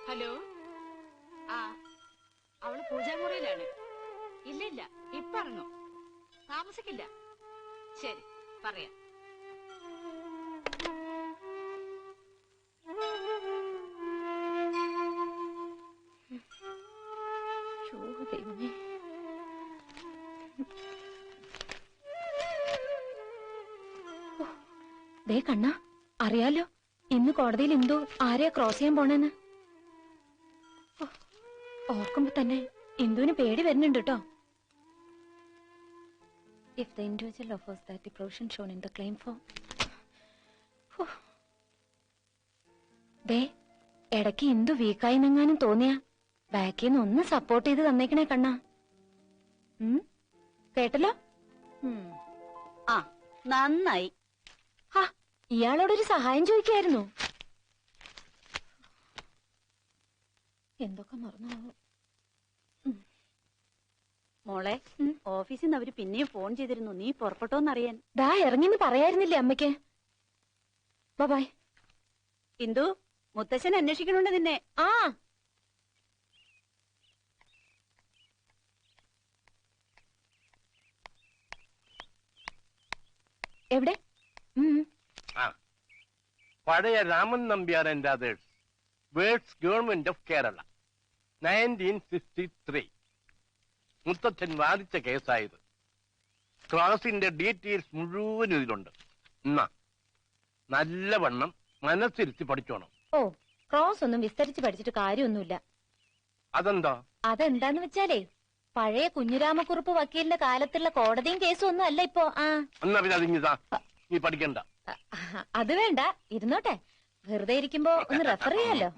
Hello. ആ, അവള് പൂജാമുറിയിലാണ്. ഇല്ല ഇല്ല, ഇപ്പൊ ഇറങ്ങും. താമസിക്കില്ല. ശരി, പറയാം. ദേ കണ്ണ, അറിയാലോ ഇന്ന് കോടതിയിൽ ഇന്ദു ആരെയാ ക്രോസ് ചെയ്യാൻ പോണെന്ന്. ഓർക്കുമ്പോ തന്നെ ഇന്ദുവിന് പേടി വരുന്നുണ്ട് കേട്ടോ. If the individual offers that the provision shown in the claim form. ദേ ഇടയ്ക്ക് ഇന്ദു വീക്കായി നിങ്ങാനും തോന്നിയാ ബാക്കിൽ നിന്ന് ഒന്ന് സപ്പോർട്ട് ചെയ്ത് തന്നേക്കണേ കണ്ണ. കേട്ടല്ലോ? ആ, നന്നായി. ഇയാളോടൊരു സഹായം ചോദിക്കായിരുന്നു. എന്തൊക്കെ മറന്നു മോളെ. ഓഫീസിൽ നിന്ന് അവര് പിന്നെയും ഫോൺ ചെയ്തിരുന്നു, നീ പുറപ്പെട്ടോന്നറിയാൻ. ദാ ഇറങ്ങിന്ന് പറയായിരുന്നില്ലേ അമ്മയ്ക്ക്? ബൈ. ഇന്ദു, മുത്തശ്ശൻ അന്വേഷിക്കണുണ്ട് നിന്നെ. ആ, എവിടെ? പഴയ Raman Nambiar and others words government of Kerala 1963 മുത്തച്ഛൻ വാദിച്ച കേസായത്. ക്ലാസിന്റെ ഡീറ്റെയിൽസ് മുഴുവൻ ഇതിലുണ്ട്. എന്നാ നല്ലവണ്ണം മനസ്സിരുത്തി പഠിച്ചോണം. ഓ, ക്രോസ് ഒന്നും വിസ്തരിച്ച് പഠിച്ചിട്ട് കാര്യമൊന്നുമില്ല. അതെന്താ? അതെന്താന്ന് വെച്ചാലേ പഴയ കുഞ്ഞിരാമക്കുറുപ്പ് വക്കീലിന്റെ കാലത്തുള്ള കോടതിയും കേസും ഒന്നും അല്ല ഇപ്പോ. എന്നാ പിന്നെ അതിങ്ങതാ, നീ പഠിക്കണ്ട. അത് വേണ്ട, ഇരുന്നോട്ടെ. വെറുതെ ഇരിക്കുമ്പോ ഒന്ന് റെഫർ ചെയ്യാലോ.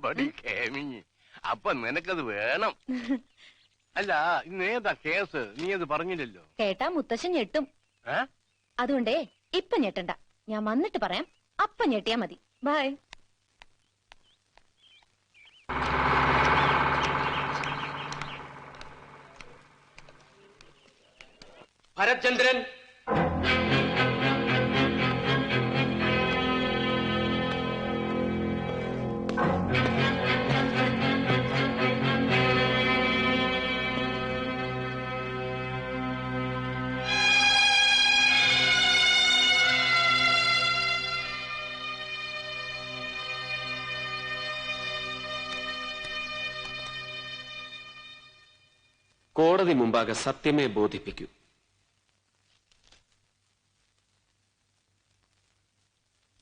അപ്പൊ നിനക്കത് വേണം. അല്ല, ഇന്ന് ഏതാ കേസ്? നീ അത് പറഞ്ഞില്ലല്ലോ. കേട്ടാ മുത്തശ്ശൻ ഞെട്ടും. അതുകൊണ്ടേ ഇപ്പൊ ഞെട്ടണ്ട, ഞാൻ വന്നിട്ട് പറയാം. അപ്പൊ ഞെട്ടിയാ മതി. ബൈ. ഭരത്ചന്ദ്രൻ, കോടതി മുമ്പാകെ സത്യമേ ബോധിപ്പിക്കൂ.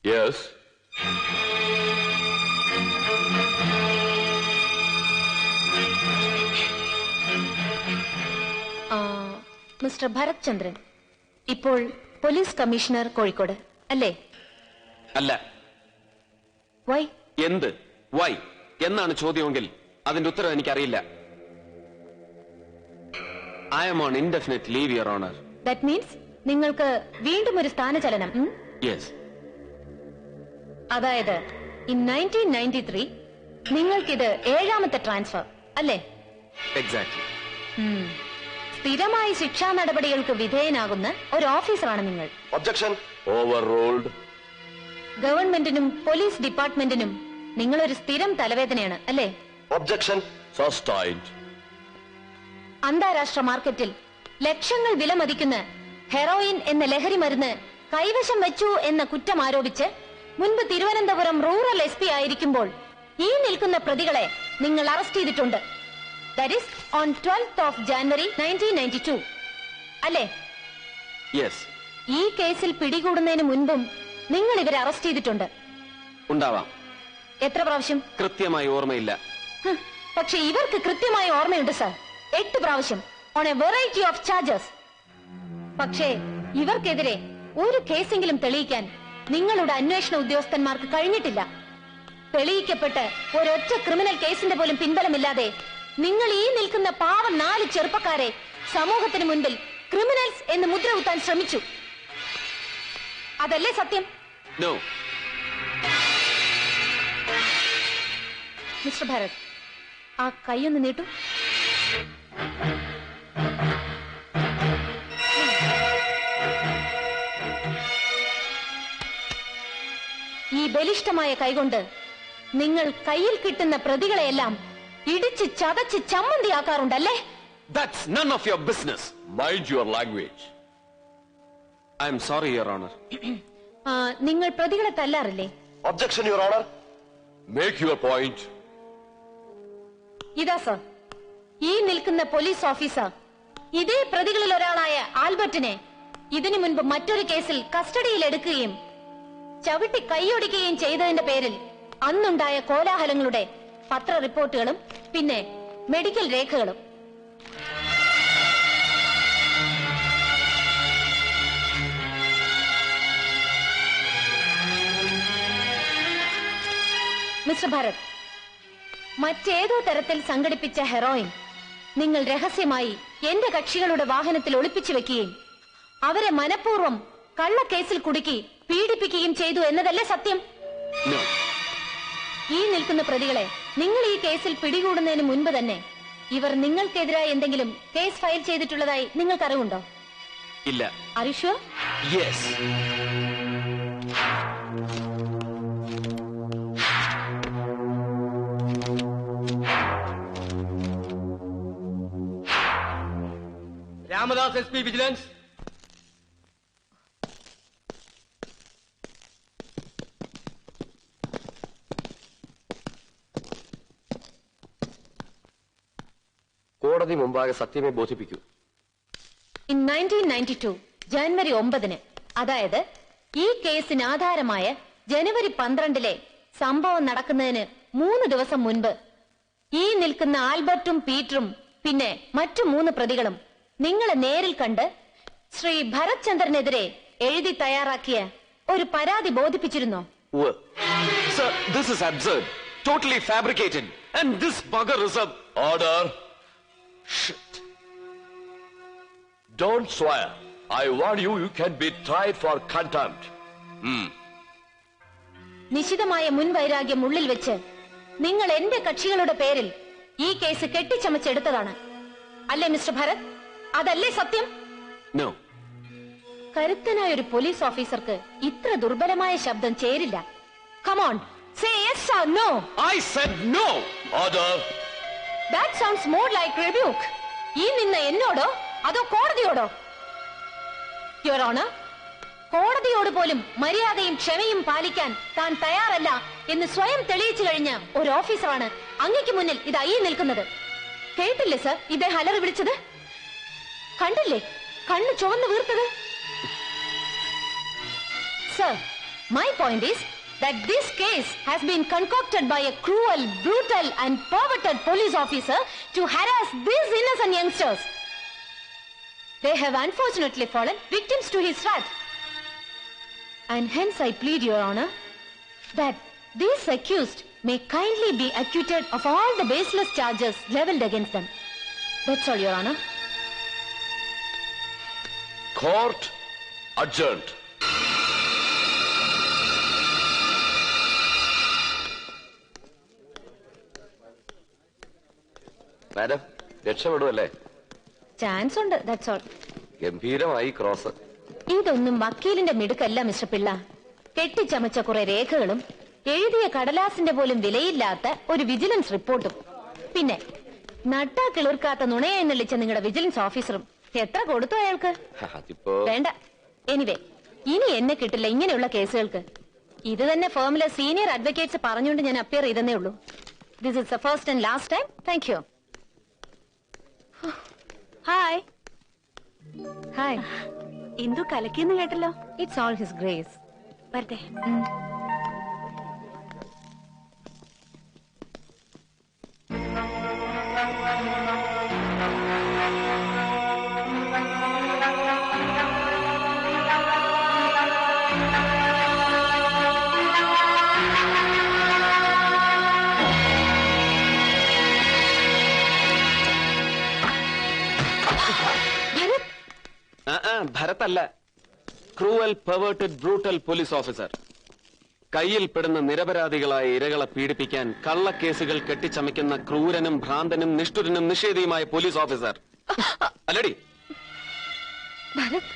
യെസ്. മിസ്റ്റർ ഭരത് ചന്ദ്രൻ ഇപ്പോൾ പോലീസ് കമ്മീഷണർ കോഴിക്കോട് അല്ലേ? അല്ല. വൈ? എന്ത് വൈ എന്നാണ് ചോദ്യമെങ്കിൽ അതിന്റെ ഉത്തരം എനിക്കറിയില്ല. I M on indefinite leave, your honour. That means നിങ്ങൾക്ക് വീണ്ടും ഒരു സ്ഥാനചലനം? യെസ്. അതായത് ഇൻ 1993 നിങ്ങൾക്കിത് 7ാമത്തെ ട്രാൻസ്ഫർ അല്ലേ? എക്സാക്ട്ലി. സ്ഥിരമായി ശിക്ഷാ നടപടികൾക്ക് വിധേയനാകുന്ന ഒരു ഓഫീസറാണ് നിങ്ങൾ. Objection over ruled. ഗവൺമെന്റിനും പോലീസ് ഡിപ്പാർട്ട്മെന്റിനും നിങ്ങളൊരു സ്ഥിരം തലവേദനയാണ് അല്ലേ? Objection sustained. അന്താരാഷ്ട്ര മാർക്കറ്റിൽ ലക്ഷങ്ങൾ വിലമതിക്കുന്ന ഹെറോയിൻ എന്ന ലഹരി മരുന്ന് കൈവശം വെച്ചു എന്ന കുറ്റം ആരോപിച്ച് മുൻപ് തിരുവനന്തപുരം റൂറൽ SP ആയിരിക്കുമ്പോൾ ഈ നിൽക്കുന്ന പ്രതികളെ നിങ്ങൾ അറസ്റ്റ് ചെയ്തിട്ടുണ്ട്. That is on 12th of January 1992 അല്ലേ? യെസ്. ഈ കേസിൽ പിടികൂടുന്നതിന് മുൻപും നിങ്ങൾ ഇവരെ അറസ്റ്റ് ചെയ്തിട്ടുണ്ട്. ഉണ്ടാവാം. എത്ര പ്രാവശ്യം? കൃത്യമായി ഓർമ്മയില്ല. പക്ഷെ ഇവർക്ക് കൃത്യമായി ഓർമ്മയുണ്ട് സർ. 8 പ്രാവശ്യം on A variety of charges. പക്ഷേ ഇവർക്കെതിരെ ഒരു കേസെങ്കിലും തെളിയിക്കാൻ നിങ്ങളുടെ അന്വേഷണ ഉദ്യോഗസ്ഥന്മാർക്ക് കഴിഞ്ഞിട്ടില്ല. തെളിയിക്കപ്പെട്ട് ഒരൊറ്റ ക്രിമിനൽ കേസിന്റെ പോലും പിൻബലമില്ലാതെ നിങ്ങൾ ഈ നിൽക്കുന്ന പാവം 4 ചെറുപ്പക്കാരെ സമൂഹത്തിന് മുൻപിൽ ക്രിമിനൽസ് എന്ന് മുദ്ര കുത്താൻ ശ്രമിച്ചു. അതല്ലേ സത്യം? നോ. മിസ്റ്റർ ഭരത്, ആ കൈയൊന്ന് നീട്ടു. ഈ ബലിഷ്ഠമായ കൈകൊണ്ട് നിങ്ങൾ കയ്യിൽ കിട്ടുന്ന പ്രതികളെയെല്ലാം ഇടിച്ച് ചതച്ച് ചമ്മന്തിയാക്കാറുണ്ടല്ലേ? That's none of your business. Mind your language. I am sorry, Your Honor. നിങ്ങൾ പ്രതികളെ തല്ലാറില്ലേ? Objection, Your Honor. Make your point. ഇതാ സർ, ഈ നിൽക്കുന്ന പോലീസ് ഓഫീസർ ഇതേ പ്രതികളിൽ ഒരാളായ ആൽബർട്ടിനെ ഇതിനു മുൻപ് മറ്റൊരു കേസിൽ കസ്റ്റഡിയിൽ എടുക്കുകയും ചവിട്ടി കൈയൊടിക്കുകയും ചെയ്തതിന്റെ പേരിൽ അന്നുണ്ടായ കോലാഹലങ്ങളുടെ പത്ര റിപ്പോർട്ടുകളും പിന്നെ മെഡിക്കൽ രേഖകളും. മിസ്റ്റർ ഭരത്, മറ്റേതോ തരത്തിൽ സംഘടിപ്പിച്ച ഹെറോയിൻ നിങ്ങൾ രഹസ്യമായി എന്റെ കക്ഷികളുടെ വാഹനത്തിൽ ഒളിപ്പിച്ചു വെക്കുകയും അവരെ മനഃപൂർവ്വം കള്ളക്കേസിൽ കുടുക്കി പീഡിപ്പിക്കുകയും ചെയ്തു എന്നതല്ലേ സത്യം? No. ഈ നിൽക്കുന്ന പ്രതികളെ നിങ്ങൾ ഈ കേസിൽ പിടികൂടുന്നതിന് മുൻപ് തന്നെ ഇവർ നിങ്ങൾക്കെതിരായി എന്തെങ്കിലും കേസ് ഫയൽ ചെയ്തിട്ടുള്ളതായി നിങ്ങൾക്കറിവുണ്ടോ? ഇല്ല. Are you sure? Yes. Ramadas SP vigilance. കോടതി മുമ്പാകെ സത്യമേ ബോധിപ്പിക്കൂ. In 1992 ജനുവരി 9-ന്, അതായത് ഈ കേസിന് ആധാരമായ ജനുവരി 12-ലെ സംഭവം നടക്കുന്നതിന് 3 ദിവസം മുൻപ് ഈ നിൽക്കുന്ന ആൽബർട്ടും പീറ്ററും പിന്നെ മറ്റു 3 പ്രതികളും നിങ്ങളെ നേരിൽ കണ്ട് ശ്രീ ഭരത് ചന്ദ്രനെതിരെ എഴുതി തയ്യാറാക്കിയ ഒരു പരാതി ബോധിപ്പിച്ചിരുന്നോ? Sir, this is absurd. Totally fabricated. And this bugger is a... Order. Shit. Don't swear. I warn you, you can be tried for contempt. നിശിതമായ മുൻവൈരാഗ്യം ഉള്ളിൽ വെച്ച് നിങ്ങൾ എന്റെ കക്ഷികളുടെ പേരിൽ ഈ കേസ് കെട്ടിച്ചമച്ചെടുത്തതാണ് അല്ലേ മിസ്റ്റർ ഭരത്? അതല്ലേ സത്യം? No. കരുത്തനായ ഒരു പോലീസ് ഓഫീസർക്ക് ഇത്ര ദുർബലമായ ശബ്ദം ചേരില്ല. Come on, say yes or no. I said no. Order. That sounds more like rebuke. ഈ നിന്ന എന്നോടോ അതോ കോടതിയോടോ? Your Honor, കോടതിയോട് പോലും മര്യാദയും ക്ഷമയും പാലിക്കാൻ താൻ തയ്യാറല്ല എന്ന് സ്വയം തെളിയിച്ചു കഴിഞ്ഞ ഒരു ഓഫീസറാണ് അങ്ങയ്ക്ക് മുന്നിൽ ഇതാ ഈ നിൽക്കുന്നത്. കേട്ടില്ലേ സർ ഇദ്ദേഹം അലറി വിളിച്ചത്? കണ്ടില്ലേ കണ്ണ് ചുവന്ന് വീർത്തത്? Sir, my point is that this case has been concocted by a cruel, brutal and perverted police officer to harass these innocent youngsters. They have unfortunately fallen victims to his wrath. And hence I plead, Your Honor, that these accused may kindly be acquitted of all the baseless charges leveled against them. That's all, Your Honor. Court adjourned. Madam രക്ഷപ്പെടുമല്ലേ? Chance ഉണ്ട്, that's all. ഗംഭീരമായി cross. ഇതൊന്നും വക്കീലിന്റെ മിടുക്കല്ല mister Pillai. കെട്ടിച്ചമച്ച കുറെ രേഖകളും എഴുതിയ കടലാസിന്റെ പോലും വിലയില്ലാത്ത ഒരു vigilance റിപ്പോർട്ടും പിന്നെ നട്ടാ കിളിർക്കാത്ത നുണയായി നിളിച്ച നിങ്ങളുടെ വിജിലൻസ് ഓഫീസറും. എത്ര കൊടുത്തു അയാൾക്ക്? അതിപ്പോ വേണ്ട. എനിവേ, ഇനി എന്നെ കിട്ടില്ല ഇങ്ങനെയുള്ള കേസുകൾക്ക്. ഇത് തന്നെ ഫേമിലെ സീനിയർ അഡ്വക്കേറ്റ്സ് പറഞ്ഞുകൊണ്ട് ഞാൻ അപ്പിയർ ചെയ്തേ ഉള്ളൂ. This is the first and last time. Thank you. Hi. Hi. Indu കലക്കിന്ന് കേട്ടല്ലോ. It's all his grace. വരട്ടെ. ഭരതല്ല, cruel perverted brutal police officer. കയ്യിൽ പെടുന്ന നിരപരാധികളായ ഇരകളെ പീഡിപ്പിക്കാൻ കള്ളക്കേസുകൾ കെട്ടിച്ചമയ്ക്കുന്ന ക്രൂരനും ഭ്രാന്തനും നിഷ്ഠുരനും നിഷേധിയുമായ പോലീസ് ഓഫീസർ അല്ലടി? ഭരത്,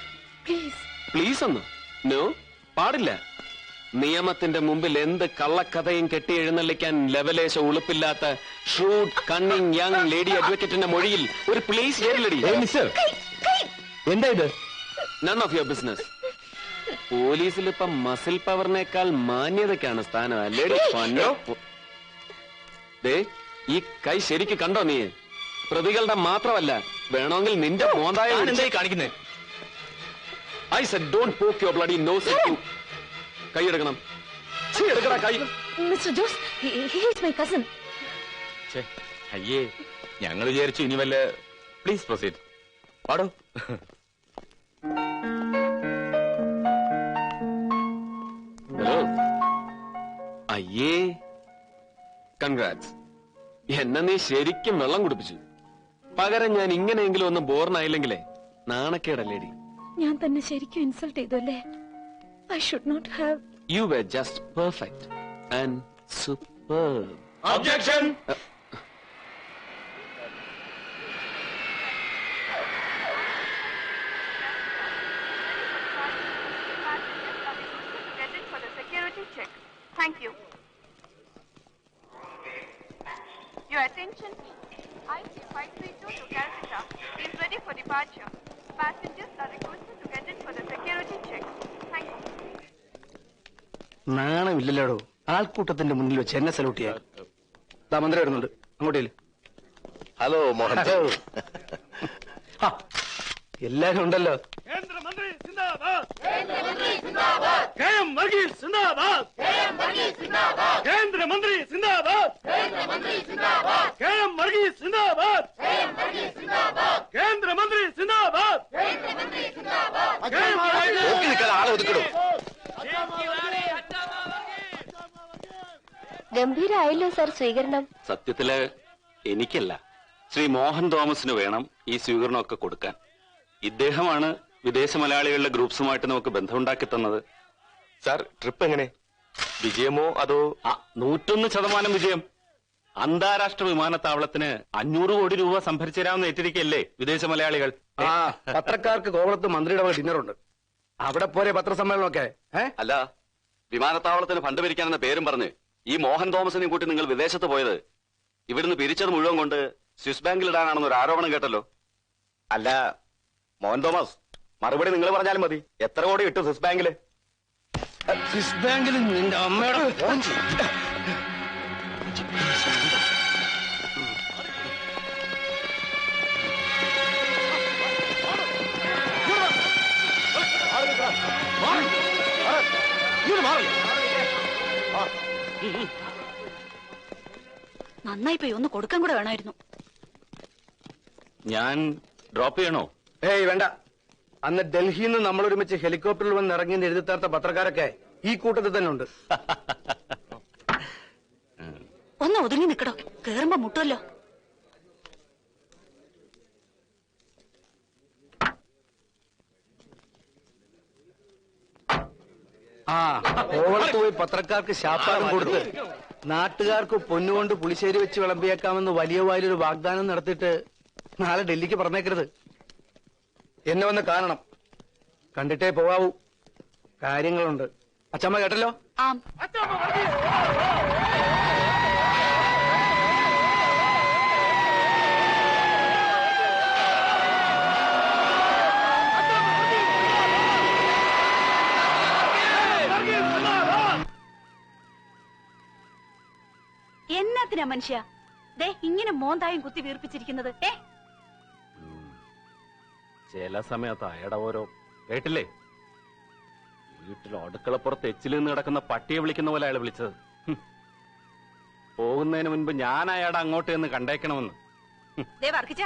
പ്ലീസ്. പ്ലീസ് ഒന്ന്. നോ, പാടില്ല. നിയമത്തിന്റെ മുമ്പിൽ എന്ത് കള്ളക്കഥയും കെട്ടി എഴുന്നള്ളിക്കാൻ ലെവലേശ ഉളുപ്പില്ലാത്ത ഷ്രൂഡ് കണ്ണിങ് യങ് ലേഡി അഡ്വക്കേറ്റിന്റെ മൊഴിയിൽ ഒരു പ്ലേസ് ഏറിലടി. എന്താ ഇത്? None of your business. പോലീസിൽ ഇപ്പൊ മസിൽ പവറിനേക്കാൾ മാന്യതയ്ക്കാണ് സ്ഥാനം അല്ലേടി? ദേ ഈ കൈ ശരിക്ക് കണ്ടോ നീ? പ്രതികളുടെ മാത്രമല്ല, വേണമെങ്കിൽ നിന്റെ മോന്തായ കാണിക്കുന്നേ. I said don't poke your bloody nose into. കൈ എടുക്കണം. എടുക്കടാ കൈ. Mister Jose, he is my cousin. അയ്യേ, ഞങ്ങൾ വിചാരിച്ചു ഇനി വല്ല. Please proceed. പാടോ. ഹലോ. അയ്യേ, കൺഗ്രാറ്റ്സ്. എന്നെ നീ ശരിക്കും വെള്ളം കുടിപ്പിച്ചു. പകരം ഞാൻ ഇങ്ങനെയെങ്കിലും ഒന്ന് ബോർനായില്ലെങ്കിലേ നാണക്കേടല്ലേടി. ഞാൻ തന്നെ ശരിക്കും ഇൻസൾട്ട് ചെയ്തു അല്ലേ? I should not have. You were just perfect and superb. Objection. For the security check. Thank you. Your attention. IC532 to Calcutta is ready for departure. Passengers are requested to get in for the security check. Thank you. നാണമില്ലല്ലോടോ ആൾക്കൂട്ടത്തിന്റെ മുന്നിൽ വെച്ച് എന്നെ salute ചെയ്യാൻ. മന്ത്രി വരുന്നുണ്ട്, അങ്ങോട്ടേ. Hello Mohan. എല്ലാരും ഉണ്ടല്ലോ. കേന്ദ്രമന്ത്രി സിന്ദാബാദ്. KM Varghese സിന്ദാബാദ്. കേന്ദ്രമന്ത്രി സിന്ദാബാദ്. കെഎം വർഗീസ് സിന്ദാബാദ്. കേന്ദ്രമന്ത്രി സിന്ദാബാദ്. ആളെ ഒതുക്കിടും. ഗംഭീരായല്ലോ സാർ സ്വീകരണം. സത്യത്തില് എനിക്കല്ല, ശ്രീ മോഹൻ തോമസിന് വേണം ഈ സ്വീകരണമൊക്കെ കൊടുക്കാൻ. ഇദ്ദേഹമാണ് വിദേശ മലയാളികളുടെ ഗ്രൂപ്പ്സുമായിട്ട് നമുക്ക് ബന്ധമുണ്ടാക്കി തന്നത്. സാർ, ട്രിപ്പ് എങ്ങനെ? വിജയമോ അതോ? 101% വിജയം. അന്താരാഷ്ട്ര വിമാനത്താവളത്തിന് 500 കോടി രൂപ സംഭരിച്ചു തരാമെന്ന് ഏറ്റിരിക്കല്ലേ വിദേശ മലയാളികൾ. പത്രക്കാർക്ക് കോവളത്ത് മന്ത്രിയുടെ വക ഡിന്നറുണ്ട്. അവിടെ പോരെ പത്രസമ്മേളനമൊക്കെ. അല്ല, വിമാനത്താവളത്തിന് ഫണ്ട് പിരിക്കാനെന്ന പേരും പറഞ്ഞ് ഈ മോഹൻ തോമസിനെയും കൂട്ടി നിങ്ങൾ വിദേശത്ത് പോയത് ഇവിടുന്ന് പിരിച്ചത് മുഴുവൻ കൊണ്ട് സ്വിസ് ബാങ്കിൽ ഇടാനാണെന്ന് ഒരു ആരോപണം കേട്ടല്ലോ. അല്ല മോഹൻ തോമസ്, മറുപടി നിങ്ങൾ പറഞ്ഞാലും മതി. എത്ര കോടി ഇട്ടു സ്വിസ് ബാങ്കില്? സ്വിസ് ബാങ്കിൽ നിന്റെ അമ്മയുടെ ഫോൺ ചെയ്യും. നന്നായി പോയി, ഒന്ന് കൊടുക്കാൻ കൂടെ വേണമായിരുന്നു. ഞാൻ ഡ്രോപ്പ് ചെയ്യണോ? ഏയ് വേണ്ട. അന്ന് ഡൽഹിയിൽ നിന്ന് നമ്മൾ ഒരുമിച്ച് ഹെലികോപ്റ്ററിൽ വന്ന് ഇറങ്ങിയെന്ന് എഴുതി തീർത്ത പത്രക്കാരൊക്കെ ഈ കൂട്ടത്തിൽ തന്നെ ഉണ്ട്. ഒന്ന് ഒതുങ്ങി നിക്കടോ, കേറുമ്പോ മുട്ടുമല്ലോ. കോവളത്ത് പോയി പത്രക്കാർക്ക് ശാപ്പാടും കൊടുത്ത് നാട്ടുകാർക്ക് പൊന്നുകൊണ്ട് പുളിശ്ശേരി വെച്ച് വിളമ്പിയേക്കാമെന്ന് വലിയ വായിലൊരു വാഗ്ദാനം നടത്തിയിട്ട് നാളെ ഡൽഹിക്ക് പറഞ്ഞേക്കരുത്. എന്നെ വന്ന് കാണണം, കണ്ടിട്ടേ പോവാവൂ. കാര്യങ്ങളുണ്ട്. അച്ചമ്മ കേട്ടല്ലോ? ആം. എന്നാത്തിനാ മനുഷ്യ ദേ ഇങ്ങനെ മോന്തായും കുത്തി വീർപ്പിച്ചിരിക്കുന്നത്? ചില സമയത്ത് അയാടെ ഓരോ കേട്ടില്ലേ? വീട്ടിൽ അടുക്കളപ്പുറത്ത് എച്ചിൽ നിന്ന് കിടക്കുന്ന പട്ടിയെ വിളിക്കുന്ന പോലെ അയാൾ വിളിച്ചത്. പോകുന്നതിന് മുൻപ് ഞാൻ അയാടെ അങ്ങോട്ട് എന്ന് കണ്ടേക്കണമെന്ന്. ദേ വർക്കിച്ച,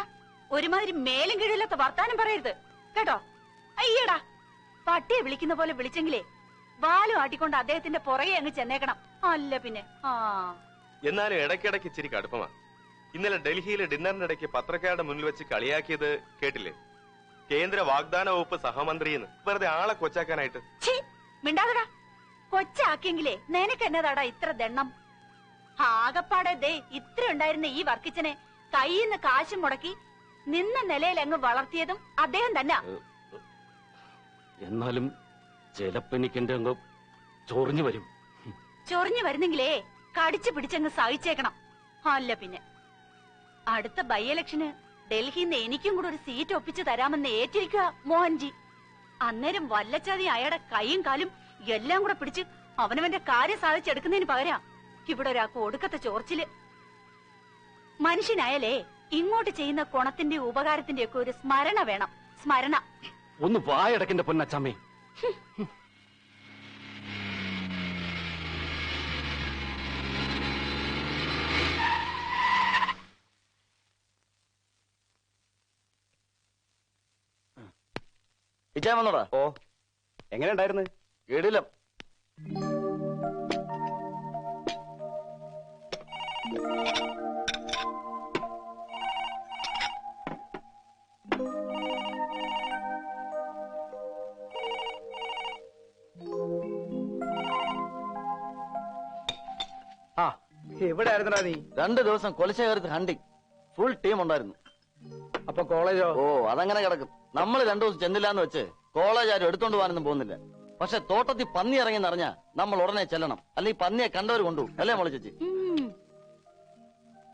ഒരുമാതിരി മേലും കീഴില്ലാത്ത വർത്താനം പറയരുത് കേട്ടോ. അയ്യടാ, പട്ടിയെ വിളിക്കുന്ന പോലെ വിളിച്ചെങ്കിലേ വാലും ആട്ടിക്കൊണ്ട് അദ്ദേഹത്തിന്റെ പുറകെ അങ്ങ് ചെന്നേക്കണം. അല്ല പിന്നെ. എന്നാലും ഇടയ്ക്കിടയ്ക്ക് ഇച്ചിരി കടുപ്പമാണ്. ഇന്നലെ ഡൽഹിയിലെ ഡിന്നറിനിടയ്ക്ക് പത്രക്കാരുടെ മുന്നിൽ വെച്ച് കളിയാക്കിയത് കേട്ടില്ലേ? കേന്ദ്ര വാഗ്ദാന വകുപ്പ് സഹമന്ത്രിന്ന് വെറുതെ ആളെ കൊച്ചാക്കാനായിട്ട്. മിണ്ടാതടാ, കൊച്ചാക്കിയെങ്കിലേ നിനക്ക് എന്നതാടാ ഇത്ര ദണ്ണം? ആകപ്പാടെ ദേ ഇത്ര ഉണ്ടായിരുന്ന ഈ വർക്കിച്ചനെ കയ്യിന്ന് കാശ് മുടക്കി നിന്ന നിലയിൽ അങ്ങ് വളർത്തിയതും അദ്ദേഹം തന്നെ. എന്നാലും ചിലപ്പോ എനിക്ക് എന്റെ ചൊറിഞ്ഞു വരും. ചൊറിഞ്ഞു വരുന്നെങ്കിലേ കടിച്ചു പിടിച്ചങ്ങ് സഹിച്ചേക്കണം. അല്ല പിന്നെ അടുത്ത ബൈ ഇലക്ഷന് ഡൽഹിന്ന് എനിക്കും കൂടെ ഒരു സീറ്റ് ഒപ്പിച്ചു തരാമെന്ന് ഏറ്റിരിക്കുക മോഹൻജി. അന്നേരം വല്ലച്ചാതി അയാളുടെ കൈയും കാലും എല്ലാം കൂടെ പിടിച്ച് അവനവന്റെ കാര്യം സാധിച്ചെടുക്കുന്നതിന് പകരം ഇവിടെ ഒരാൾക്ക് ഒടുക്കത്തെ ചോർച്ചില്. മനുഷ്യനായാലേ ഇങ്ങോട്ട് ചെയ്യുന്ന ഗുണത്തിന്റെ ഉപകാരത്തിന്റെ ഒക്കെ ഒരു സ്മരണ വേണം. സ്മരണ. ഒന്ന് വായടക്കിന്റെ പൊന്നച്ചമ്മേ. ഇച്ചാൻ വന്നോടാ. ഓ, എങ്ങനെ ഉണ്ടായിരുന്നു? ഇടിലം. ആ, എവിടെ ആയിരുന്നടാ നീ? 2 ദിവസം കൊലശേഖരത്ത് ഹണ്ടിങ്. ഫുൾ ടീം ഉണ്ടായിരുന്നു. അപ്പൊ കോളേജോ? ഓ, അതങ്ങനെ കിടക്കും. നമ്മൾ 2 ദിവസം ചെന്നില്ലാന്ന് വെച്ച് കോളേജ് ആരും എടുത്തോണ്ട് പോകാനൊന്നും പോകുന്നില്ല. പക്ഷെ തോട്ടത്തിൽ പന്നി ഇറങ്ങിയെന്നറിഞ്ഞാ നമ്മൾ ഉടനെ ചെല്ലണം. അല്ലെങ്കിൽ പന്നിയെ കണ്ടവർ കൊണ്ടു അല്ലേ മോളെ ചേച്ചി?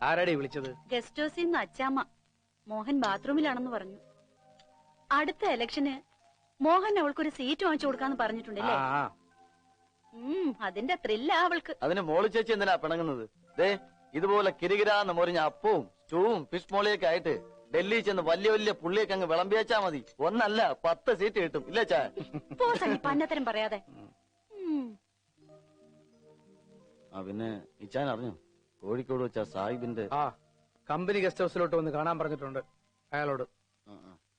ആരാടി വിളിച്ചത്? ഗസ്റ്റ് ഹൗസിൽ നിന്ന് അച്ചാമ്മ. മോഹൻ ബാത്റൂമിലാണെന്ന് പറഞ്ഞു. അടുത്ത ഇലക്ഷന് മോഹൻ അവൾക്കൊരു സീറ്റ് വാങ്ങിച്ചു കൊടുക്കാന്ന് പറഞ്ഞിട്ടുണ്ടല്ലേ? അതിന്റെ ത്രില്ല അവൾക്ക്. അതിന് മോളി ചേച്ചി എന്തിനാ പിണങ്ങുന്നത്? ദേ ഇതുപോലെ കിരികിരാന്ന് മുറിഞ്ഞ അപ്പവും സ്റ്റൂവും ഫിഷ് മോളിയൊക്കെ ആയിട്ട് ഡൽഹി ചെന്ന് വലിയ വലിയ പുള്ളിയൊക്കെ അങ്ങ് വിളമ്പിയച്ചാ മതി. 1 അല്ല 10 സീറ്റ് കിട്ടും. ഇല്ലേ ചാ? പന്നത്തരം പറയാതെ. പിന്നെ ഇച്ചാൻ അറിഞ്ഞു കോഴിക്കോട് വെച്ച സാഹിബിന്റെ കമ്പനി ഗസ്റ്റ് ഹൗസിലോട്ട് വന്ന് കാണാൻ പറഞ്ഞിട്ടുണ്ട് അയാളോട്.